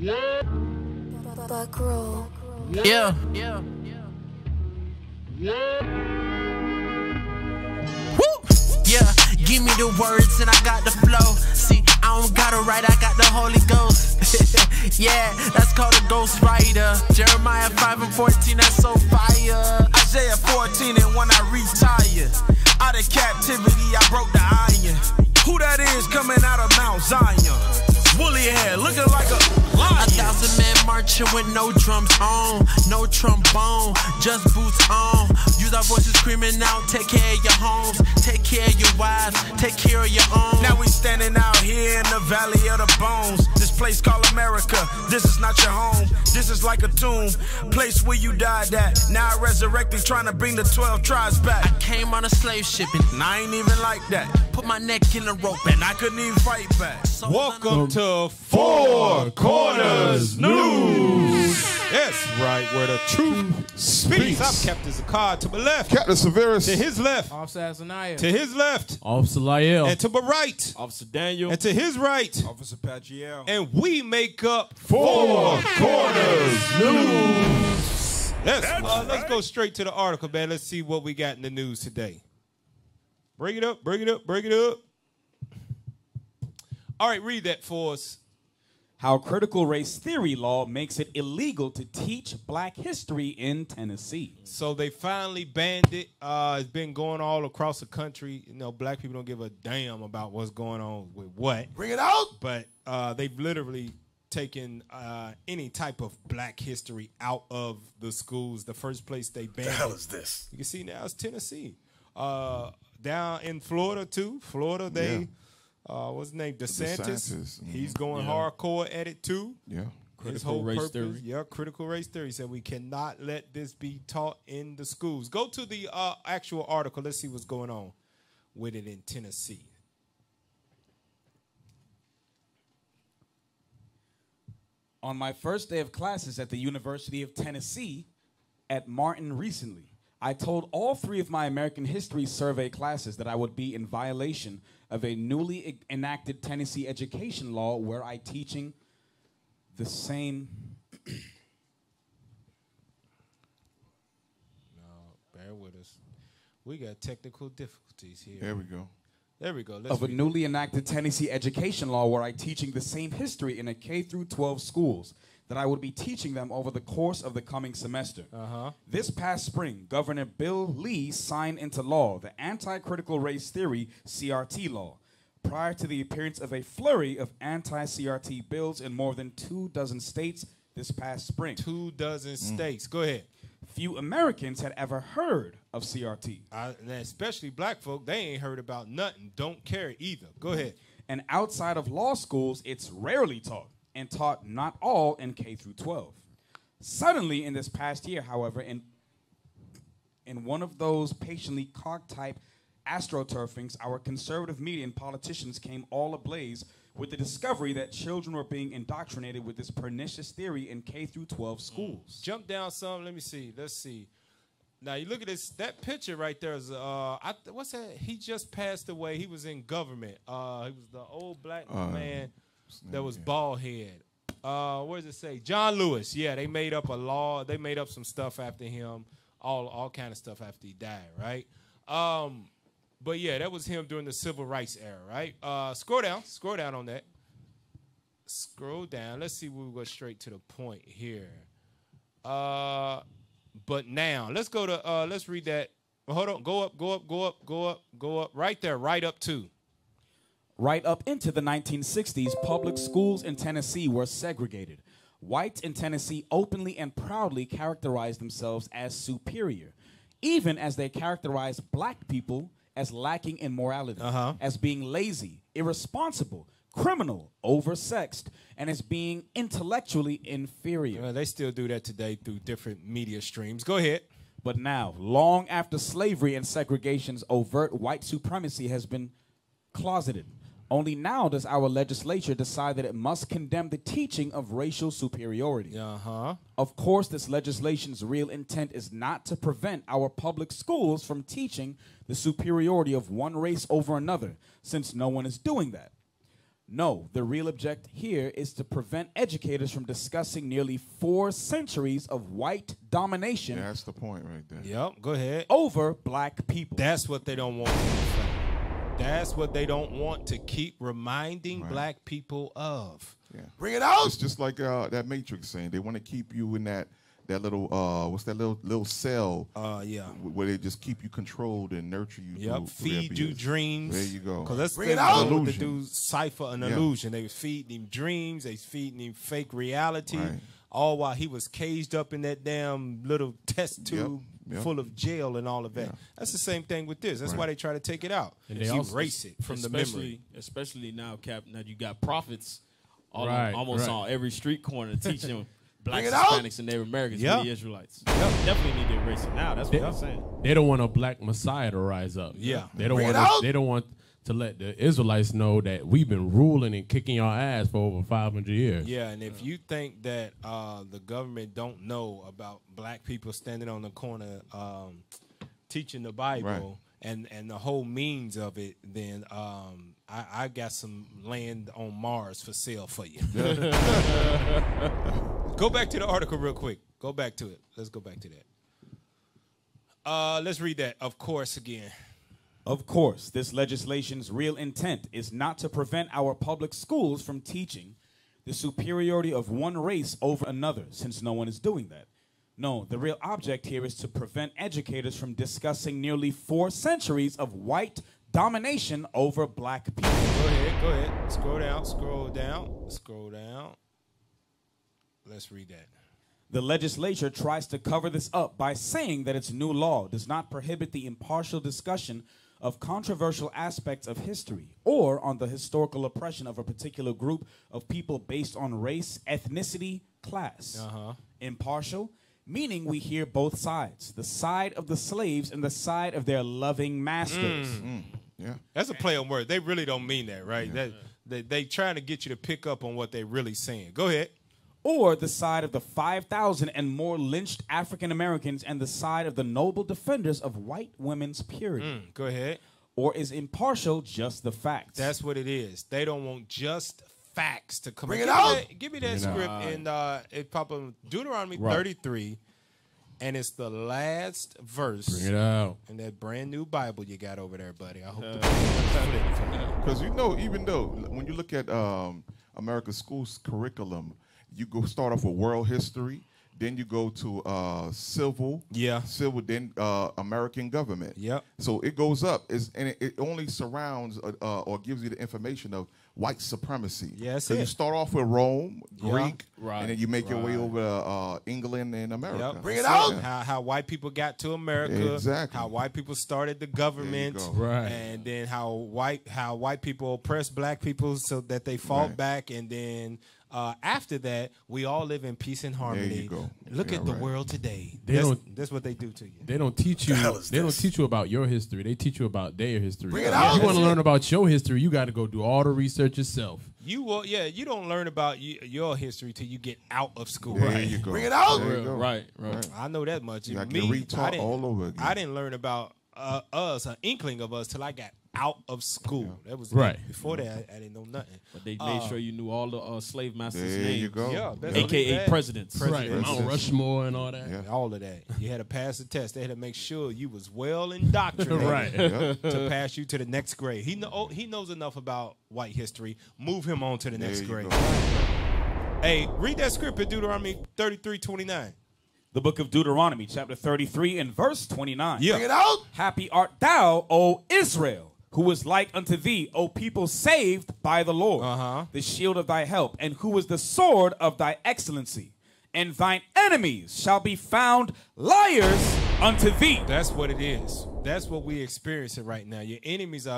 Yeah. Woo! Yeah, give me the words and I got the flow. See, I don't gotta write, I got the Holy Ghost. Yeah, that's called a ghost writer. Jeremiah 5:14, that's so fire. Isaiah 14, and when I retire, out of captivity I broke the iron. Who that is coming out of Mount Zion? Woolly hair, looking like a lion. 1,000 men marching with no drums on, no trombone, just boots on. Use our voices screaming out, take care of your homes, take care of your wives, take care of your own. Now we standing out here in the valley of the bones. This place called America, this is not your home. This is like a tomb, place where you died at. Now I resurrected, trying to bring the 12 tribes back. I came on a slave shipping, and I ain't even like that. Put my neck in a rope and I couldn't even fight back. Welcome to Four Corners News. That's right, where the truth speaks. I'm Captain Zakar to my left. Captain Severus. To his left. Officer Azaniah. To his left. Officer Lyell. And to my right. Officer Daniel. And to his right. Officer Pachiel. And we make up Four Corners News. Let's go straight to the article, man. Let's see what we got in the news today. Bring it up, bring it up, bring it up. All right, read that for us. How critical race theory law makes it illegal to teach black history in Tennessee. So they finally banned it. It's been going all across the country. You know, black people don't give a damn about what's going on with what. Bring it out. But they've literally taken any type of black history out of the schools. The first place they banned it. The hell is this? You can see now it's Tennessee. Down in Florida, too. Florida, they... what's his name? DeSantis. Mm-hmm. He's going hardcore at it too. Yeah. Critical race theory. Yeah, critical race theory. He said we cannot let this be taught in the schools. Go to the actual article. Let's see what's going on with it in Tennessee. On my first day of classes at the University of Tennessee at Martin recently, I told all 3 of my American History Survey classes that I would be in violation of a newly enacted Tennessee education law where I teaching the same... No, bear with us. We got technical difficulties here. There we go. There we go. Of a newly enacted Tennessee education law where I teaching the same history in a K-12 schools that I would be teaching them over the course of the coming semester. This past spring, Governor Bill Lee signed into law the Anti-Critical Race Theory CRT law, prior to the appearance of a flurry of anti-CRT bills in more than 24 states this past spring. 24 states. Go ahead. Few Americans had ever heard of CRT. And especially black folk, they ain't heard about nothing. Don't care either. Go ahead. And outside of law schools, it's rarely taught, and taught not all in K-12. Suddenly, in this past year, however, in one of those patiently cog-type astroturfings, our conservative media and politicians came all ablaze with the discovery that children were being indoctrinated with this pernicious theory in K-12 schools. Jump down some. Let me see. Let's see. Now, you look at this. That picture right there is, what's that? He just passed away. He was in government. He was the old black man that was bald head. What does it say? John Lewis. Yeah, they made up a law. They made up some stuff after him, all kind of stuff after he died, right? But yeah, that was him during the civil rights era, right? Scroll down on that. Scroll down. Let's see. We'll go straight to the point here. But now let's go to let's read that. Hold on. Go up. Right there. Right up to. Right up into the 1960s, public schools in Tennessee were segregated. Whites in Tennessee openly and proudly characterized themselves as superior, even as they characterized black people as lacking in morality, as being lazy, irresponsible, criminal, oversexed, and as being intellectually inferior. They still do that today through different media streams. Go ahead. But now, long after slavery and segregation's overt white supremacy has been closeted, only now does our legislature decide that it must condemn the teaching of racial superiority. Of course, this legislation's real intent is not to prevent our public schools from teaching the superiority of one race over another, since no one is doing that. No, the real objective here is to prevent educators from discussing nearly 4 centuries of white domination Yeah, that's the point right there. Yep, go ahead. over black people. That's what they don't want to do. That's what they don't want to keep reminding black people of. Yeah. Bring it out. It's just like that Matrix saying. They want to keep you in that little what's that little cell? Yeah. Where they just keep you controlled and nurture you. Yep, feed you dreams. There you go. Because that's Bring it the out. what the Illusion. dudes cipher an illusion. They was feeding him dreams. They was feeding him fake reality. Right. All while he was caged up in that damn little test tube Yep. full of jail and all of that. Yeah. That's the same thing with this. That's Right. why they try to take it out. And And they also- erase it from the memory. Especially now, Cap. Now you got prophets Right, almost right. on every street corner teaching blacks, Bring it out. Hispanics, and Native Americans Yeah. to the Israelites. Definitely need to erase it now. That's what I'm saying. They don't want a black Messiah to rise up. Yeah. They don't Bring want. it out. They don't want to let the Israelites know that we've been ruling and kicking your ass for over 500 years. Yeah, and if you think that the government don't know about black people standing on the corner teaching the Bible and the whole means of it, then I got some land on Mars for sale for you. Go back to the article real quick. Go back to it. Let's go back to that. Let's read that, of course, again. Of course, this legislation's real intent is not to prevent our public schools from teaching the superiority of one race over another, since no one is doing that. No, the real object here is to prevent educators from discussing nearly 4 centuries of white domination over black people. Go ahead. Scroll down. Let's read that. The legislature tries to cover this up by saying that its new law does not prohibit the impartial discussion of controversial aspects of history or on the historical oppression of a particular group of people based on race, ethnicity, class. Impartial, meaning we hear both sides, the side of the slaves and the side of their loving masters. Yeah. That's a play on words. They really don't mean that, right? They trying to get you to pick up on what they're really saying. Go ahead. Or the side of the 5,000 and more lynched African Americans and the side of the noble defenders of white women's purity. Go ahead. Or is impartial just the facts? That's what it is. They don't want just facts to come. Bring in. it out. Give me that script in it pop up Deuteronomy 33, and it's the last verse. Bring it out. In that brand new Bible you got over there, buddy. I hope the flip for me. Because even though when you look at America's schools curriculum, you go start off with world history, then you go to civil, then American government. Yep. So it goes up, and it only surrounds or gives you the information of white supremacy. Yes. So you start off with Rome, Greek, Right. and then you make your way over England and America. Yep. Bring it out. How white people got to America. Exactly. How white people started the government. go. Right. And then how white people oppressed black people so that they fought back, and then after that, we all live in peace and harmony. There you go. Look Yeah, at the right. world today. They That's what they do to you. They don't teach you. hell is They don't this? teach you about your history. They teach you about their history. Bring it If out. you want to learn about your history, you got to go do all the research yourself. You don't learn about your history till you get out of school. There you go. Bring it out. There you go. Right. I know that much. You gotta Me, get retaught I didn't- all over again. I didn't learn about us, an inkling of us, till I got out of school. That was Right. it. Before that, I didn't know nothing. But they made sure you knew all the slave masters' There names. you go. Yeah, best AKA believe that. presidents. Right. Presidents. Mount Rushmore and all that. Yeah. All of that. You had to pass the test. They had to make sure you was well indoctrinated Right. to pass you to the next grade. He knows enough about white history. Move him on to the next There you grade. go. Hey, read that script in Deuteronomy 33:29. The book of Deuteronomy, chapter 33 and verse 29. Yeah. Bring it out. Happy art thou, O Israel, who is like unto thee, O people saved by the Lord, the shield of thy help, and who is the sword of thy excellency. And thine enemies shall be found liars unto thee. That's what it is. That's what we experiencing right now. Your enemies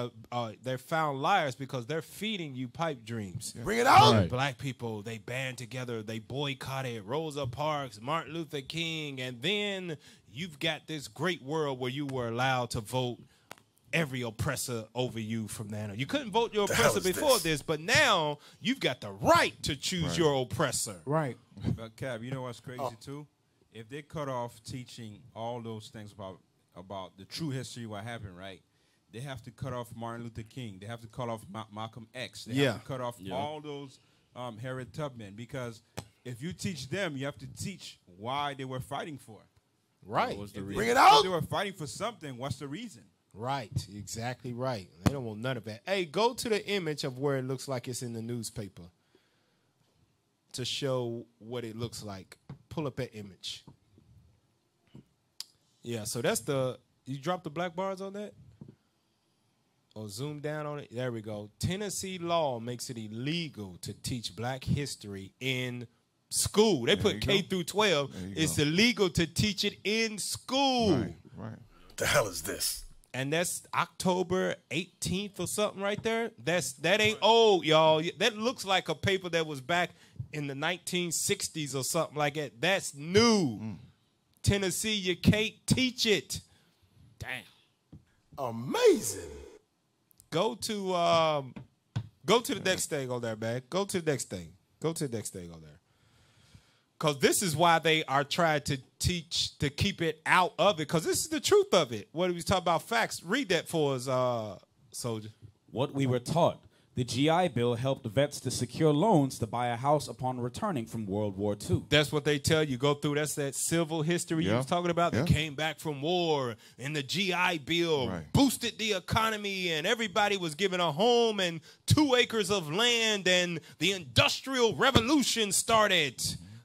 they're found liars because they're feeding you pipe dreams. Bring it out. Right. Black people, they band together, they boycotted Rosa Parks, Martin Luther King, and then you've got this great world where you were allowed to vote every oppressor over you from then on. You couldn't vote your oppressor is before this? this, but now you've got the right to choose your oppressor. Right. But Cab, you know what's crazy too? If they cut off teaching all those things about the true history, what happened, right? they have to cut off Martin Luther King. They have to cut off Malcolm X. They Yeah. have to cut off all those Harriet Tubman, because if you teach them, you have to teach why they were fighting for. Right. Bring it out. If they were fighting for something, what's the reason? Right. Exactly right. They don't want none of that. Hey, go to the image of where it looks like it's in the newspaper to show what it looks like. Pull up that image. Yeah, so that's the, you drop the black bars on that? Or zoom down on it? There we go. Tennessee law makes it illegal to teach black history in school. They put K through 12. It's illegal to teach it in school. Right. The hell is this? And that's October 18th or something right there. That ain't old, y'all. That looks like a paper that was back in the 1960s or something like that. That's new. Tennessee, you can't teach it. Damn. Amazing. Go to the next thing on there, man. Go to the next thing. Go to the next thing on there. Because this is why they are trying to teach, to keep it out of it. Because this is the truth of it. What we talk about facts. Read that for us, Soldier. What we were taught. The GI Bill helped vets to secure loans to buy a house upon returning from World War II. That's what they tell you. Go through. That's that civil history you was talking about. They came back from war, and the GI Bill boosted the economy, and everybody was given a home and 2 acres of land, and the Industrial Revolution started.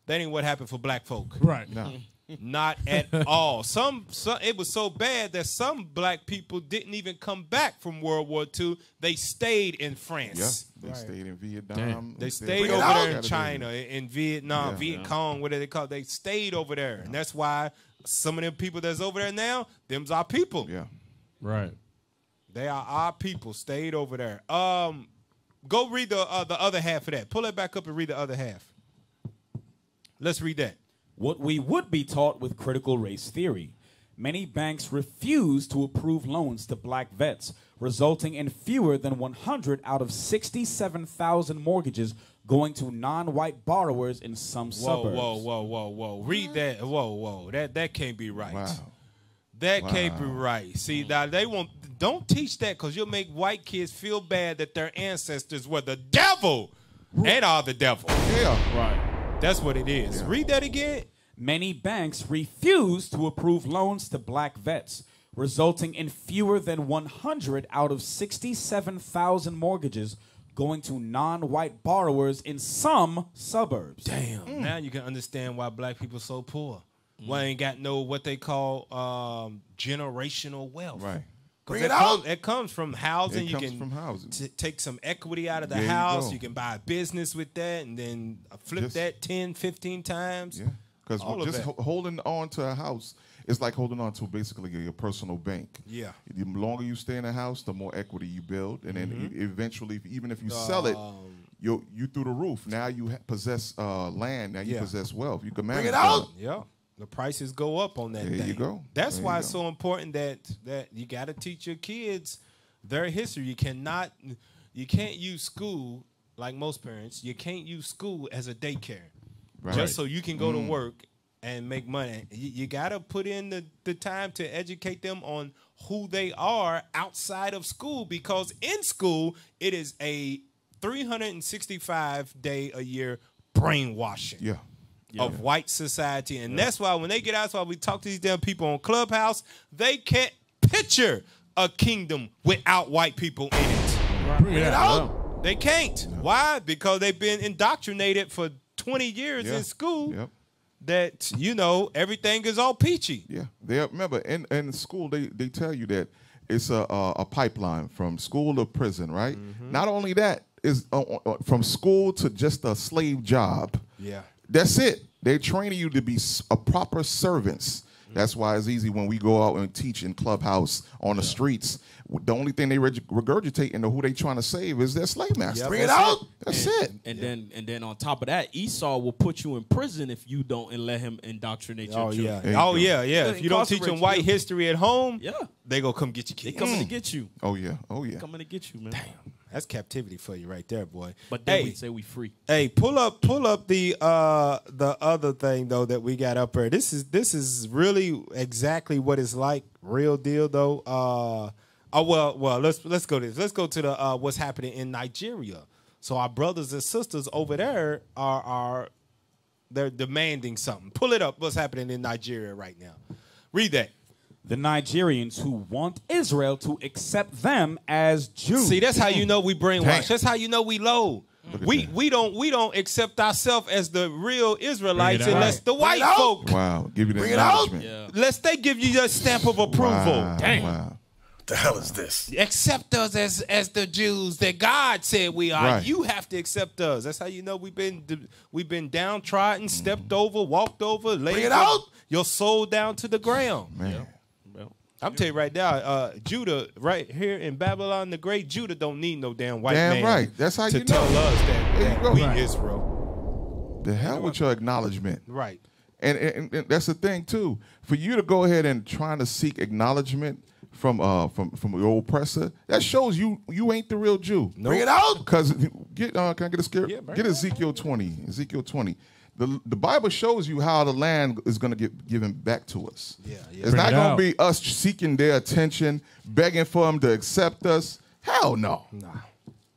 That ain't what happened for black folk. Right. No. Not at all. Some it was so bad that some black people didn't even come back from World War II. They stayed in France. Yeah, they stayed in Vietnam. They stayed over there in China, in Vietnam, Viet Cong, what do they call it? They stayed over there. And that's why some of them people that's over there now, them's our people. Yeah. Right. They are our people, stayed over there. Go read the other half of that. Pull it back up and read the other half. Let's read that. What we would be taught with critical race theory. Many banks refuse to approve loans to black vets, resulting in fewer than 100 out of 67,000 mortgages going to non-white borrowers in some suburbs. Whoa. Read that. Whoa. That can't be right. Wow. That can't be right. See, now don't teach that, because you'll make white kids feel bad that their ancestors were the devil and are the devil. Yeah. Right. That's what it is. Yeah. Read that again. Many banks refuse to approve loans to black vets, resulting in fewer than 100 out of 67,000 mortgages going to non-white borrowers in some suburbs. Damn. Now you can understand why black people are so poor. Why ain't got no what they call generational wealth. Right. Bring it out. It comes from housing. It comes from housing. Take some equity out of the house. You can buy a business with that and then flip that 10, 15 times. Yeah, because just holding on to a house is like holding on to basically your personal bank. Yeah. The longer you stay in a house, the more equity you build. And then eventually, even if you sell it, you through the roof. Now you possess land. Now you possess wealth. You can manage Bring it out. Yeah. The prices go up on that thing. There you go. That's why it's so important that you got to teach your kids their history. You can't use school, like most parents, you can't use school as a daycare. Right. Just so you can go to work and make money. You got to put in the time to educate them on who they are outside of school, because in school, it is a 365-day-a-year brainwashing. Yeah. Of white society. And that's why when they get out, that's why we talk to these damn people on Clubhouse, they can't picture a kingdom without white people in it. Bring it out. They can't. No. Why? Because they've been indoctrinated for 20 years in school that, everything is all peachy. Yeah. Remember, in school, they tell you that it's a pipeline from school to prison, right? Not only that, is from school to just a slave job. Yeah. That's it. They're training you to be a proper servants. That's why it's easy when we go out and teach in Clubhouse on the streets. The only thing they regurgitate into who they trying to save is their slave master. Bring it out. That's it. And then on top of that, Esau will put you in prison if you don't and let him indoctrinate your children. Yeah. If you don't teach them white history at home, they gonna come get your kids. They coming to get you. Oh yeah. Coming to get you, man. Damn. That's captivity for you right there, boy. But then we say we free. Hey, pull up the other thing though that we got up there. This is really exactly what it's like. Real deal though. Oh well. Let's go to this. Let's go to the what's happening in Nigeria. So our brothers and sisters over there they're demanding something. Pull it up. What's happening in Nigeria right now? Read that. The Nigerians who want Israel to accept them as Jews. See, that's how you know we brainwashed. Damn. That's how you know we low. We don't accept ourselves as the real Israelites unless the white folk. Wow, give you the acknowledgement. Unless they give you your stamp of approval. Wow, Dang. wow. The hell is this? Accept us as the Jews that God said we are. Right. You have to accept us. That's how you know we've been downtrodden, stepped over, walked over, laid your soul down to the ground. Man. I'm telling you right now, Judah, right here in Babylon the Great, Judah don't need no damn white Damn man. right. That's how to you tell know. us There that you go. we Right. Israel. The hell with your acknowledgement. Right. And that's the thing too. For you to go ahead and trying to seek acknowledgement from your oppressor, that shows you ain't the real Jew. Nope. Bring it out. Because can I get a scare? Yeah, get Ezekiel 20. Ezekiel 20. The Bible shows you how the land is going to get given back to us. Yeah. It's not going to be us seeking their attention, begging for them to accept us. Hell no. Nah.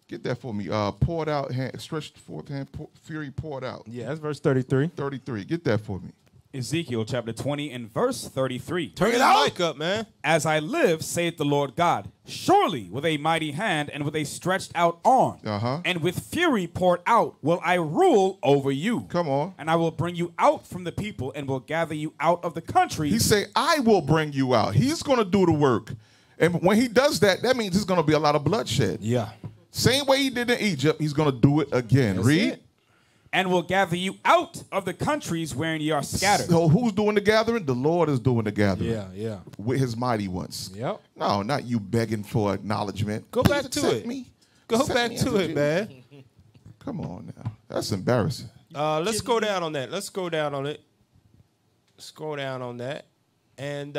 Get that for me. Pour it out, stretched forth hand, fury poured out. Yeah, that's verse 33. 33. Get that for me. Ezekiel chapter 20 and verse 33. Turn your mic up, man. As I live, saith the Lord God, surely with a mighty hand and with a stretched out arm, and with fury poured out, will I rule over you. Come on. And I will bring you out from the people and will gather you out of the country. He say, I will bring you out. He's going to do the work. And when he does that, that means there's going to be a lot of bloodshed. Yeah. Same way he did in Egypt, he's going to do it again. That's Read. it. And will gather you out of the countries wherein ye are scattered. So who's doing the gathering? The Lord is doing the gathering. Yeah. With his mighty ones. Yep. No, not you begging for acknowledgement. Go back to it. Go back to it, man. Come on now. That's embarrassing. Let's go down on that. Let's go down on it. Scroll down on that. And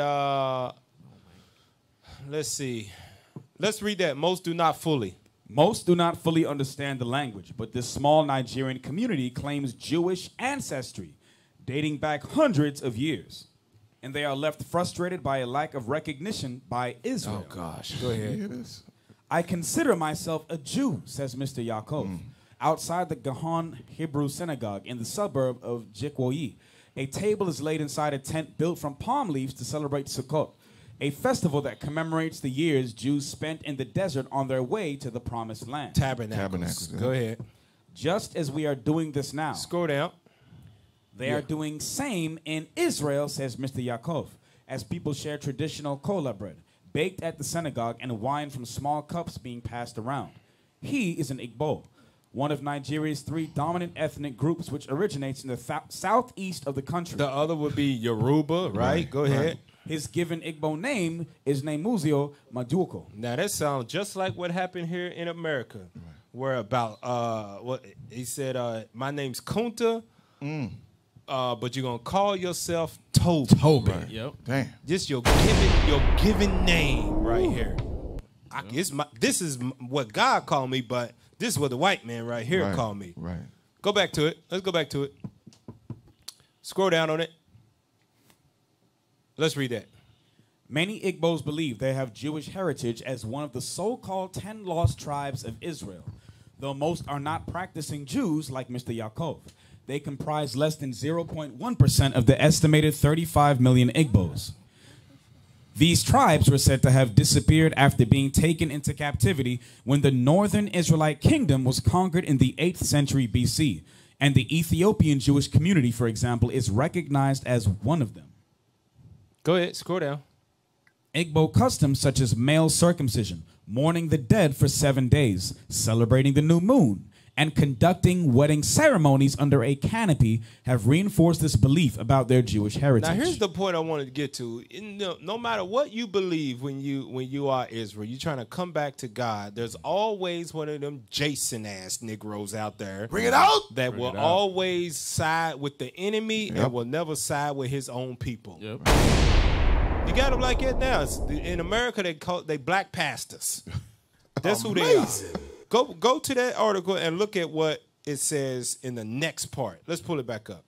let's see. Let's read that. Most do not fully. Most do not fully understand the language, but this small Nigerian community claims Jewish ancestry, dating back hundreds of years. And they are left frustrated by a lack of recognition by Israel. Oh, gosh. Go ahead. I consider myself a Jew, says Mr. Yaakov, outside the Gahan Hebrew synagogue in the suburb of Jekwoyi. A table is laid inside a tent built from palm leaves to celebrate Sukkot, a festival that commemorates the years Jews spent in the desert on their way to the promised land. Tabernacles. Go ahead. Just as we are doing this now. Scroll down. They are doing same in Israel, says Mr. Yaakov, as people share traditional kola bread, baked at the synagogue, and wine from small cups being passed around. He is an Igbo, one of Nigeria's 3 dominant ethnic groups, which originates in the southeast of the country. The other would be Yoruba, right? Go ahead. Right. His given Igbo name is Nemuzio Maduoko. Now that sounds just like what happened here in America, where about what he said. My name's Kunta, but you're gonna call yourself Toby. Right. Yep. Damn. Just your given name right here. This is what God called me, but this is what the white man right here called me. Right. Go back to it. Let's go back to it. Scroll down on it. Let's read that. Many Igbos believe they have Jewish heritage as one of the so-called 10 lost tribes of Israel, though most are not practicing Jews like Mr. Yaakov. They comprise less than 0.1% of the estimated 35 million Igbos. These tribes were said to have disappeared after being taken into captivity when the northern Israelite kingdom was conquered in the 8th century BC, and the Ethiopian Jewish community, for example, is recognized as one of them. Go ahead, scroll down. Igbo customs such as male circumcision, mourning the dead for 7 days, celebrating the new moon, and conducting wedding ceremonies under a canopy have reinforced this belief about their Jewish heritage. Now, here's the point I wanted to get to. No matter what you believe when you are Israel, you're trying to come back to God, there's always one of them Jason-ass Negroes out there. Bring it out! That will always side with the enemy and will never side with his own people. Yep. You got them like that now. In America, they black pastors. That's who they are. Go to that article and look at what it says in the next part. Let's pull it back up.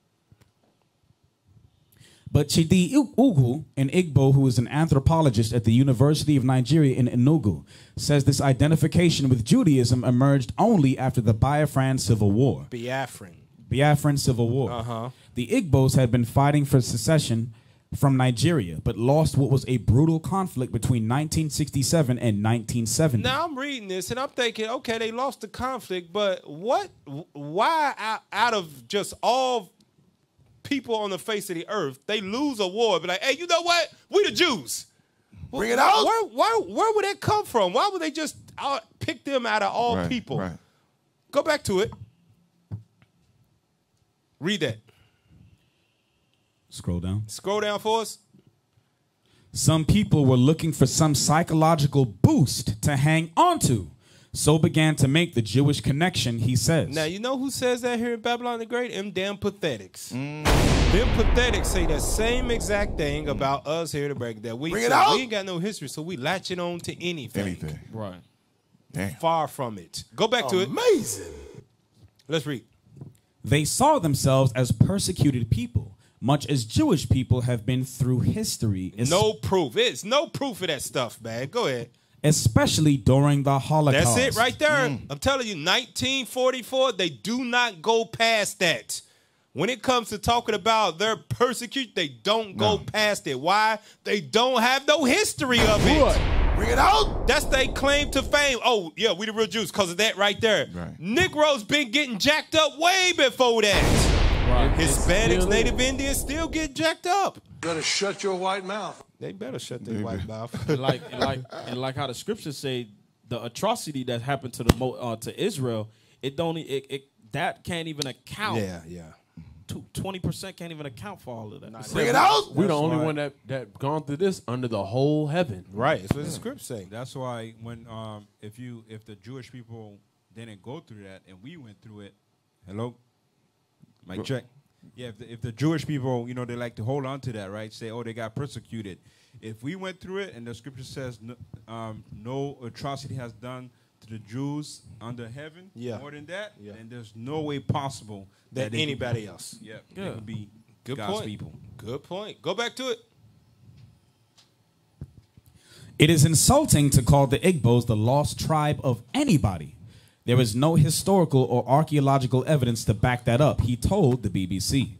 But Chidi Ugu, an Igbo who is an anthropologist at the University of Nigeria in Enugu, says this identification with Judaism emerged only after the Biafran Civil War. Biafran Civil War. The Igbos had been fighting for secession from Nigeria, but lost what was a brutal conflict between 1967 and 1970. Now I'm reading this and I'm thinking, okay, they lost the conflict, but why out of just all people on the face of the earth, they lose a war, but like, hey, you know what? We the Jews. Bring it out. Where would that come from? Why would they just pick them out of all people? Right. Go back to it. Read that. Scroll down. Scroll down for us. Some people were looking for some psychological boost to hang on to, so began to make the Jewish connection, he says. Now, you know who says that here in Babylon the Great? Them damn pathetics. Them pathetics say that same exact thing about us here to break that. We ain't got no history, so we latching on to anything. Right. Damn. Far from it. Go back to it. Amazing. Let's read. They saw themselves as persecuted people, much as Jewish people have been through history. No proof. It's no proof of that stuff, man. Go ahead. Especially during the Holocaust. That's it right there. I'm telling you, 1944, they do not go past that. When it comes to talking about their persecution, they don't go past it. Why? They don't have no history of it. Bring it out. That's their claim to fame. Oh, yeah, we the real Jews because of that right there. Right. Negroes been getting jacked up way before that. Right. Hispanics, Native Indians still get jacked up. Better shut your white mouth. They better shut their white mouth. and like how the scriptures say, the atrocity that happened to the to Israel, that can't even account. Yeah. 20% can't even account for all of that. Bring it out. We're the only one that gone through this under the whole heaven. Right. That's what the scripts say. That's why when if the Jewish people didn't go through that and we went through it, hello, mic check. Yeah, if the Jewish people, you know, they like to hold on to that, right? Say, oh, they got persecuted. If we went through it and the scripture says no atrocity has done to the Jews under heaven, more than that, then there's no way possible that anybody else. They could be Good God's point. people. Good point. Go back to it. It is insulting to call the Igbos the lost tribe of anybody. There is no historical or archaeological evidence to back that up, he told the BBC.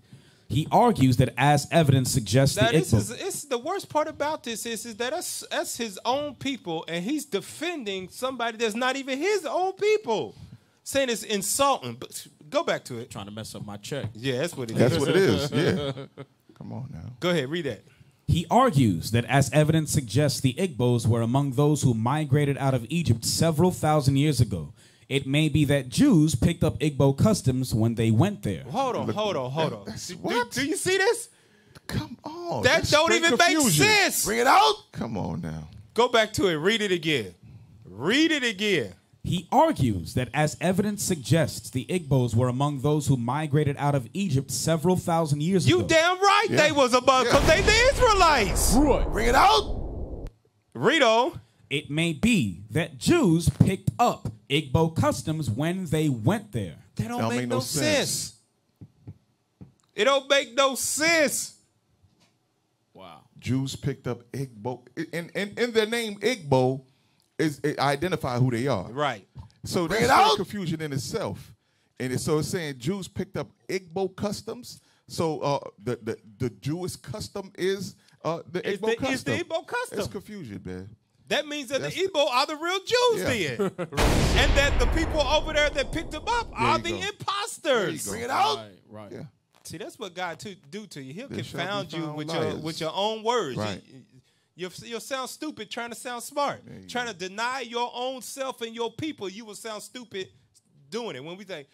He argues that as evidence suggests Now, the Igbo... the worst part about this is that that's his own people, and he's defending somebody that's not even his own people. Saying it's insulting. But go back to it. Trying to mess up my check. Yeah, that's what it is. That's what it is, yeah. Come on now. Go ahead, read that. He argues that as evidence suggests the Igbos were among those who migrated out of Egypt several thousand years ago. It may be that Jews picked up Igbo customs when they went there. Hold on. Do you see this? Come on. That don't even make sense. Bring it out. Come on now. Go back to it. Read it again. Read it again. He argues that as evidence suggests the Igbos were among those who migrated out of Egypt several thousand years ago. You damn right they was among, because they the Israelites. Right. Bring it out. Read on. It may be that Jews picked up Igbo customs when they went there. That don't make no sense. It don't make no sense. Wow. Jews picked up Igbo. And in their name, Igbo it identify who they are. Right. So that's confusion in itself. And it's saying Jews picked up Igbo customs. So the Jewish custom is the Igbo custom. It's the Igbo custom. It's confusion, man. That means that the Igbo are the real Jews then. And that the people over there that picked them up are the imposters. Bring it out. Right. Yeah. See, that's what God do to you. He'll confound you with your own words. Right. You'll sound stupid trying to sound smart. Trying to deny your own self and your people, you will sound stupid doing it. When we think,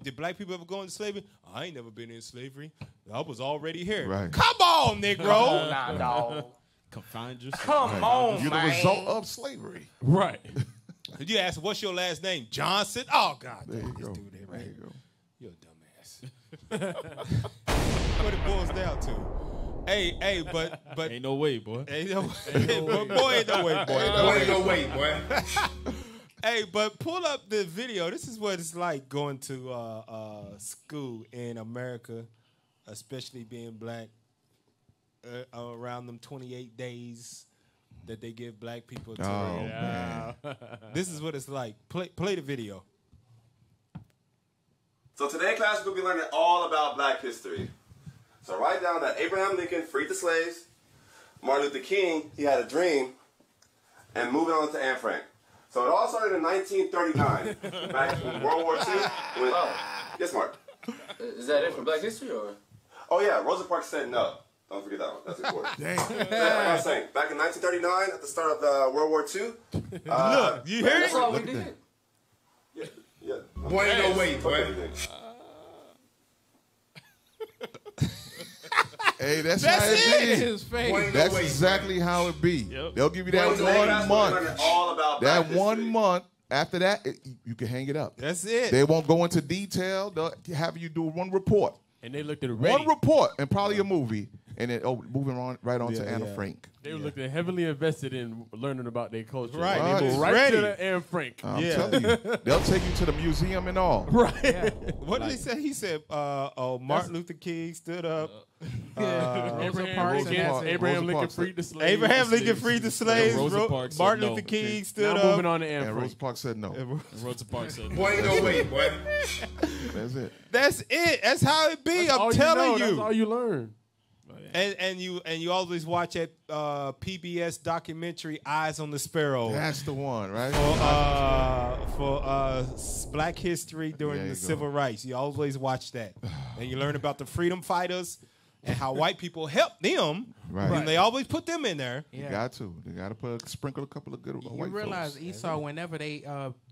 did black people ever go into slavery? I ain't never been in slavery. I was already here. Right. Come on, Negro. Come on now, dog. Confound yourself. Come on, You're man. the result of slavery. Right. You ask, what's your last name? Johnson? Oh, God. There you go. Dude, There you go. You're a dumbass. What it boils down to. Hey, but Ain't no way, boy. Ain't no way. Boy, ain't no way, boy. Ain't no way, boy. Hey, but pull up the video. This is what it's like going to school in America, especially being black. around them 28 days that they give black people to. Man. This is what it's like. Play the video. So today in class, we'll be learning all about black history. So write down that Abraham Lincoln freed the slaves, Martin Luther King, he had a dream, and moving on to Anne Frank. So it all started in 1939, back in World War II. When, yes, Mark? Is that it for black history, or? Oh yeah, Rosa Parks said no. Don't forget that one. That's important. Damn. Like I was saying, back in 1939, at the start of the World War II. Look, you hear That's it? all we did. Yeah. Boy, ain't no way, boy. Hey, that's how it be. His face. That's exactly how it be. Yep. They'll give you that Today in class, 1 we'll be month. learning all about That black 1 history. month. After that, you can hang it up. That's it. They won't go into detail. They'll have you do one report. And they looked at One report and probably a movie. And then moving on right on to Anne yeah. Frank. They were looking heavily invested in learning about their culture. Right. Right. They It's moved right ready. to the Anne Frank. I'm telling you, they'll take you to the museum and all. Right. What did he say? He said, Martin Luther King stood up. Abraham Lincoln Rosa Parks freed the slaves. Abraham Lincoln freed the slaves. Rosa Parks said Martin no. Luther King Now stood moving up. on to Anne And Rosa Frank. Parks said no. Rosa Parks said, Boy, ain't no way, boy. That's it. That's it. That's how it be. All I'm you telling know, you. That's all you learn. And you always watch that PBS documentary Eyes on the Sparrow That's the one, right? for Black history during There the you civil go. rights. You always watch that, and you learn about the freedom fighters and how white people helped them. Right. And they always put them in there. You got to. They got to sprinkle a couple of good You white realize folks. Esau, whenever they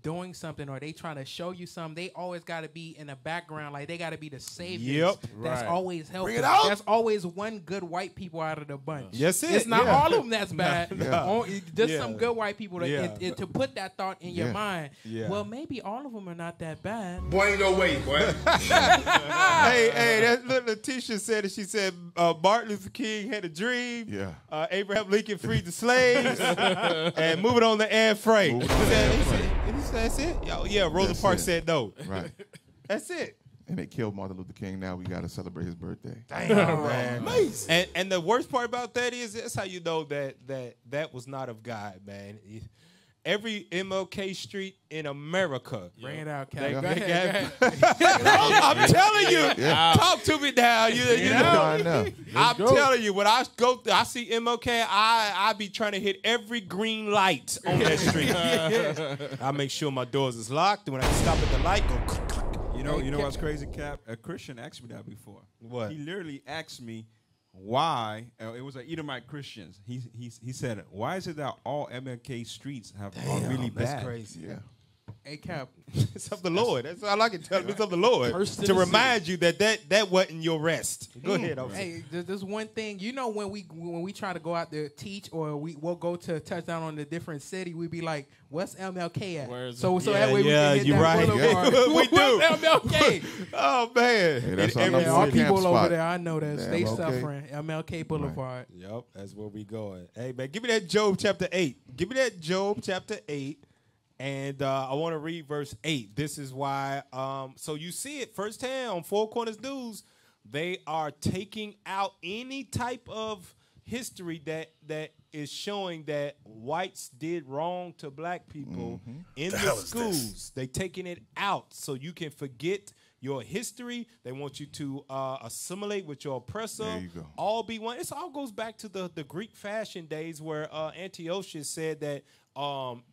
doing something or they trying to show you something, they always got to be in the background. Like they got to be the saviors. Yep. That's Right. always helping. it out. That's always one good white people out of the bunch. Yes, It's not yeah. all of them that's bad. No. Just Yeah. some good white people that, Yeah. and to put that thought in your Yeah. mind. Yeah. Well, maybe all of them are not that bad. Boy, ain't no way, boy. Hey, that little Letitia said it. She said Martin Luther King had a dream. Yeah. Abraham Lincoln freed the slaves. And moving on to Anne Frank. He said, that's it? Yeah, Rosa That's Parks it. said no. Right. That's it. And they killed Martin Luther King. Now we got to celebrate his birthday. Damn, man. And the worst part about that is that's how you know that was not of God, man. Every MLK street in America. Bring it out, They- Cal. they got- I'm telling you. Yeah. Talk to me now. You know. Enough. I'm telling you, when I go, I see MLK, I be trying to hit every green light on that street. I make sure my doors is locked, and when I stop at the light, go click, click. You know what's crazy, Cap? A Christian asked me that before. What? He literally asked me why. It was an Edomite Christians. He said, "Why is it that all MLK streets are really bad?" That's crazy. Yeah. Hey, Cap. It's of the Lord. That's all I can tell you. It's of the Lord. First in To the remind you that wasn't your rest. Go ahead. Officer. Hey, there's one thing. You know, when we try to go out there teach, or we'll go to touchdown on a different city, we be like, "What's MLK at?" Where's So Yeah, that way we yeah, can hit you that right. boulevard. We do. What's MLK? Oh man. Hey, that's In our every number Yeah, one our city. people camp over spot. there, I know that they MLK. suffering. MLK Boulevard. Yep, that's where we going. Hey man, give me that Job chapter 8. Give me that Job chapter 8. And I want to read verse 8. This is why. So you see it firsthand on Four Corners News. They are taking out any type of history that is showing that whites did wrong to black people in the schools. They taking it out so you can forget your history. They want you to assimilate with your oppressor. There you go. All be one. This all goes back to the Greek fashion days where Antiochus said that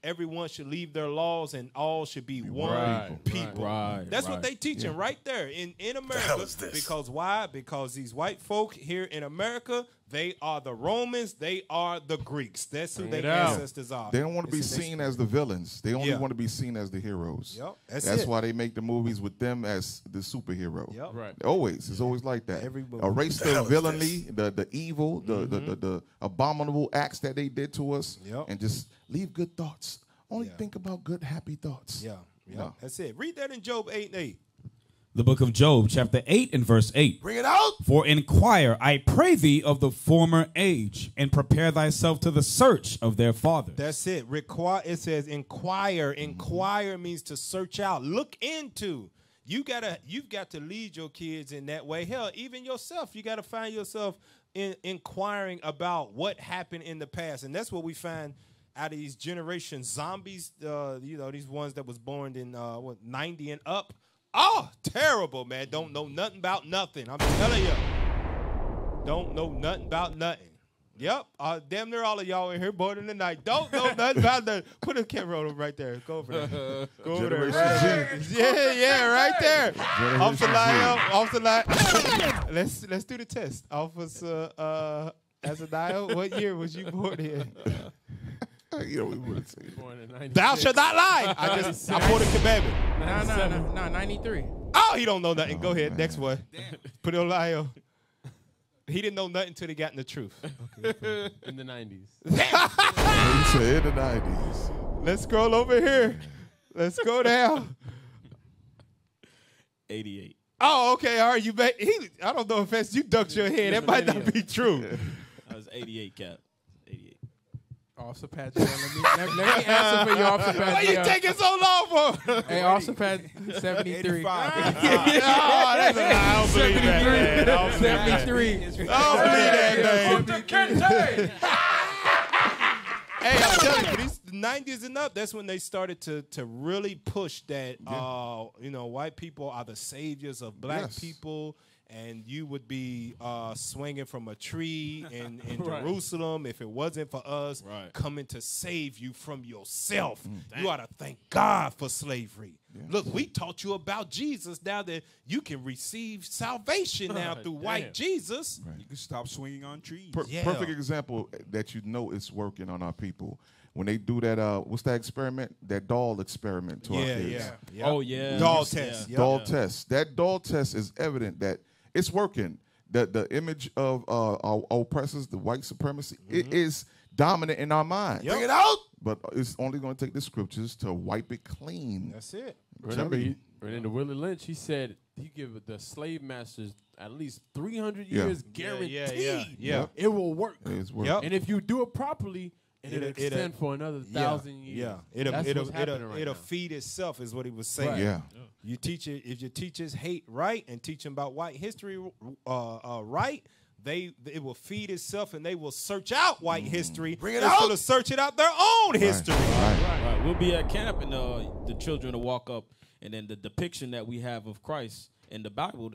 everyone should leave their laws and all should be one people. Right. That's what they teaching right there in America. Because why? Because these white folk here in America, they are the Romans, they are the Greeks. That's who their ancestors are. They don't want to be seen as the villains. They only Yeah. want to be seen as the heroes. Yep, That's it. why they make the movies with them as the superhero. Yep. Right. Always. It's always like that. Every movie. Erase the villainy, the evil, the abominable acts that they did to us, Yep. and just leave good thoughts. Only Yeah. think about good, happy thoughts. Yeah, yeah, No. that's it. Read that in Job 8:8. The book of Job, chapter 8 and verse 8. Bring it out. For inquire, I pray thee, of the former age, and prepare thyself to the search of their fathers. That's it. It says inquire. Inquire means to search out, look into. You've got to lead your kids in that way. Hell, even yourself, you got to find yourself inquiring about what happened in the past. And that's what we find out of these generation zombies, these ones that was born in 90 and up. Oh, terrible, man. Don't know nothing about nothing. I'm telling you. Don't know nothing about nothing. Yep. Damn near all of y'all in here born in the night. Don't know nothing about nothing. Put a camera on them right there. Go over there. Go over there. Right there. Yeah, right there. Officer Lyle. Let's do the test. Officer Azadiah, what year was you born in? We would say. Thou shalt not lie. I pulled a commandment. No, 93. Oh, he don't know nothing. Go ahead. Next one. Put it on Lyle. He didn't know nothing until he got in the truth. Okay. In the 90s. He said in the 90s. Let's scroll over here. Let's go down. 88. Oh, okay. All right. I don't know if you ducked your head. That might not be true. That was 88, Cap. 88. Officer Patrick, let me answer for you, Officer Patrick. Why you taking so long for? Hey, Officer Patrick, 73. Oh, that's a lie. I don't believe that, man. 73. I don't believe that, man. Hey, I'm telling you, these 90s and up, that's when they started to really push that, white people are the saviors of black people. And you would be swinging from a tree in Jerusalem if it wasn't for us coming to save you from yourself. You ought to thank God for slavery. Look, we taught you about Jesus now that you can receive salvation now through white Jesus. You can stop swinging on trees. Perfect example that it's working on our people. When they do that, what's that experiment? That doll experiment to our kids. Oh, yeah. Doll test. Doll test. That doll test is evident that it's working. The image of our oppressors, the white supremacy, it is dominant in our mind. Bring it out. But it's only going to take the scriptures to wipe it clean. That's it. Remember, in Willie Lynch, he said he give the slave masters at least 300 years guaranteed. Yeah. It will work. It's working. And if you do it properly, it'll extend for another 1,000 years. It'll feed itself, is what he was saying. Right. Yeah. You teach it. If your teachers hate right and teach them about white history right, it will feed itself and they will search out white history. Bring it out. To search it out their own history. Right. We'll be at camp and the children will walk up and then the depiction that we have of Christ in the Bible,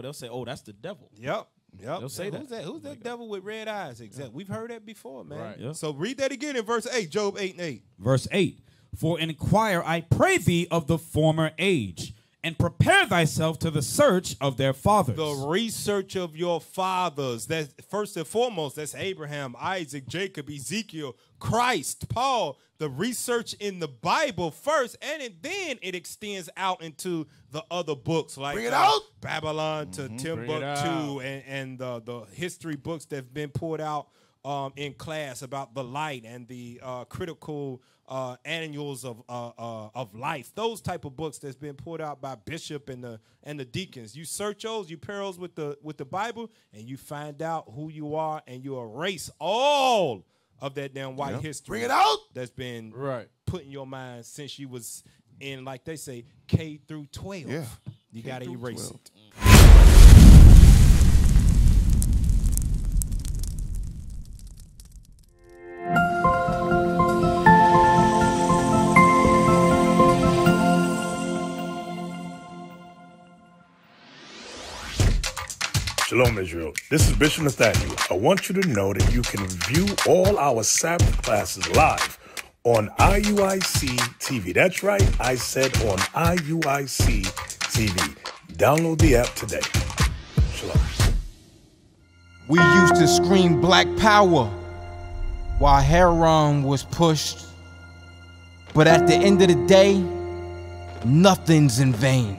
they'll say, "Oh, that's the devil." Yep. They'll say that. Who's that devil with red eyes? Exactly. We've heard that before, man. Right. Yep. So read that again in verse 8, Job 8:8. Verse 8. For inquire, I pray thee, of the former age, and prepare thyself to the search of their fathers. The research of your fathers. That's first and foremost. That's Abraham, Isaac, Jacob, Ezekiel, Christ, Paul. The research in the Bible first, and then it extends out into the other books like Babylon to Timbuktu and the history books that have been poured out in class about the light and the critical annuals of life. Those type of books that's been poured out by bishop and the deacons. You search those, you pair those with the Bible, and you find out who you are, and you erase all of that damn white history. Bring it out. That's been put in your mind since you was in, like they say, K through 12. Yeah. You got to erase it. Shalom, Israel. This is Bishop Nathaniel. I want you to know that you can view all our Sabbath classes live on IUIC TV. That's right, I said on IUIC TV. Download the app today. Shalom. We used to scream Black Power while Heron was pushed. But at the end of the day, nothing's in vain.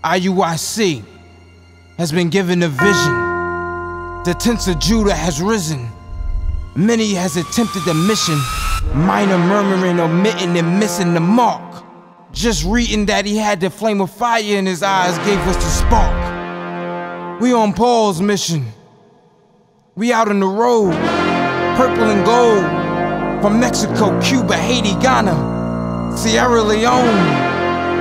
IUIC has been given a vision. The tents of Judah has risen. Many has attempted the mission. Minor murmuring, omitting, and missing the mark. Just reading that he had the flame of fire in his eyes gave us the spark. We on Paul's mission. We out on the road. Purple and gold. From Mexico, Cuba, Haiti, Ghana, Sierra Leone.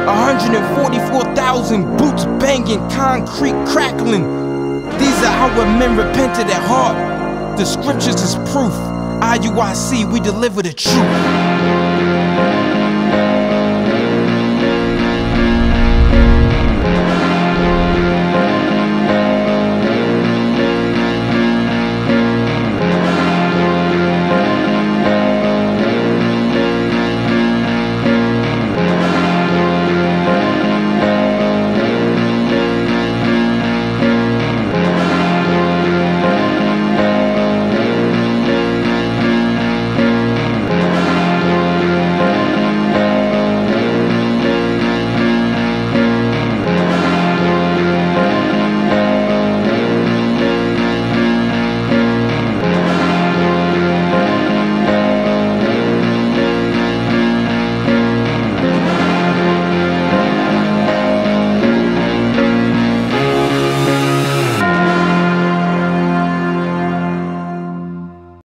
144,000 boots banging, concrete crackling. These are Our men repented at heart. The scriptures is proof. IUIC, we deliver the truth.